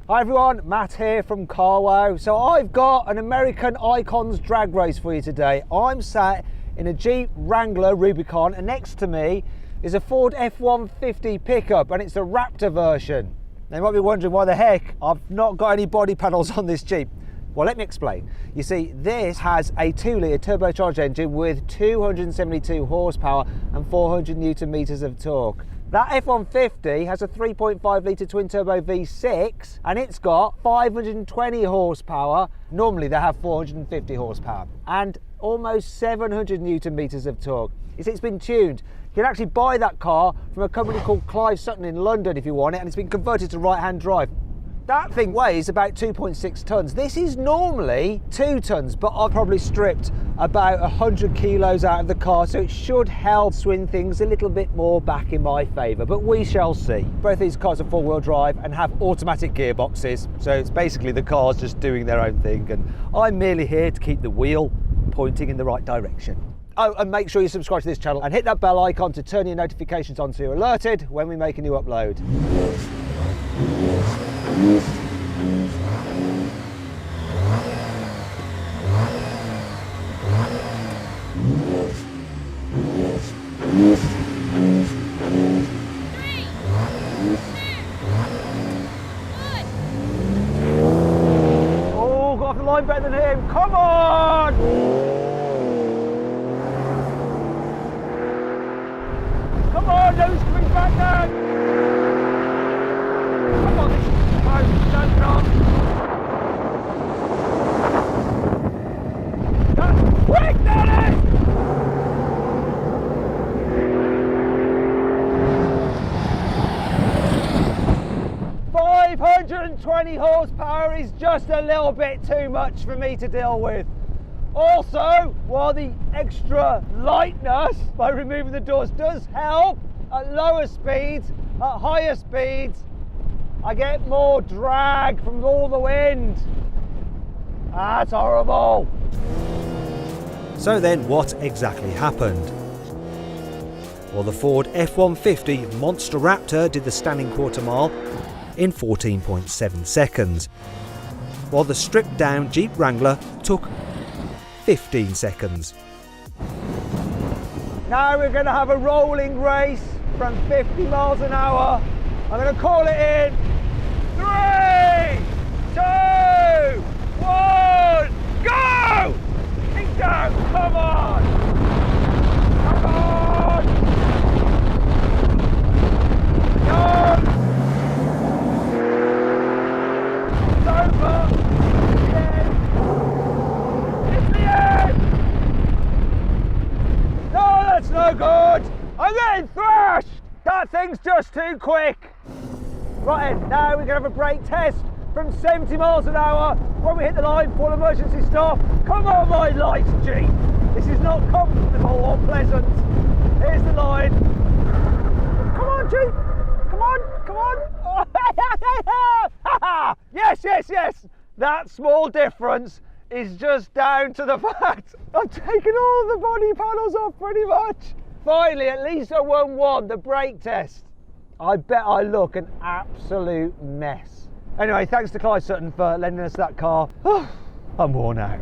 Hi everyone, Matt here from Carwow. So I've got an American Icons drag race for you today. I'm sat in a Jeep Wrangler Rubicon and next to me is a Ford F150 pickup and it's the Raptor version. Now you might be wondering why the heck I've not got any body panels on this Jeep. Well, let me explain. You see, this has a 2-litre turbocharged engine with 272 horsepower and 400 Newton meters of torque. That F150 has a 3.5 litre twin turbo V6 and it's got 520 horsepower. Normally they have 450 horsepower and almost 700 Newton meters of torque. You see, it's been tuned. You can actually buy that car from a company called Clive Sutton in London if you want it, and it's been converted to right-hand drive. That thing weighs about 2.6 tonnes. This is normally 2 tonnes, but I've probably stripped about 100 kilos out of the car, so it should help swing things a little bit more back in my favour, but we shall see. Both these cars are 4-wheel drive and have automatic gearboxes, so it's basically the cars just doing their own thing, and I'm merely here to keep the wheel pointing in the right direction. Oh, and make sure you subscribe to this channel and hit that bell icon to turn your notifications on so you're alerted when we make a new upload. Oh, got off the line better than him. Come on! Come on, nose coming back down! Come on, this is close, don't stop! That's quick, Daddy! 520 horsepower is just a little bit too much for me to deal with. Also, while the extra lightness by removing the doors does help at lower speeds, at higher speeds, I get more drag from all the wind. That's horrible. So then what exactly happened? Well, the Ford F150 Monster Raptor did the standing quarter mile in 14.7 seconds, while the stripped down Jeep Wrangler took 15 seconds. Now we're going to have a rolling race from 50 miles an hour. I'm going to call it in 3, 2, 1, go! Keep down, come on! Come on! Go! It's over! It's the end! It's the end! No, that's no good! I'm getting thrashed! That thing's just too quick! Right then, now we're going to have a brake test from 70 miles an hour. When we hit the line, full emergency stop. Come on, my light Jeep. This is not comfortable or pleasant. Here's the line. Come on, Jeep. Come on, come on. Yes, yes, yes. That small difference is just down to the fact I've taken all the body panels off pretty much. Finally, at least I won the brake test. I bet I look an absolute mess. Anyway, thanks to Clive Sutton for lending us that car. I'm worn out.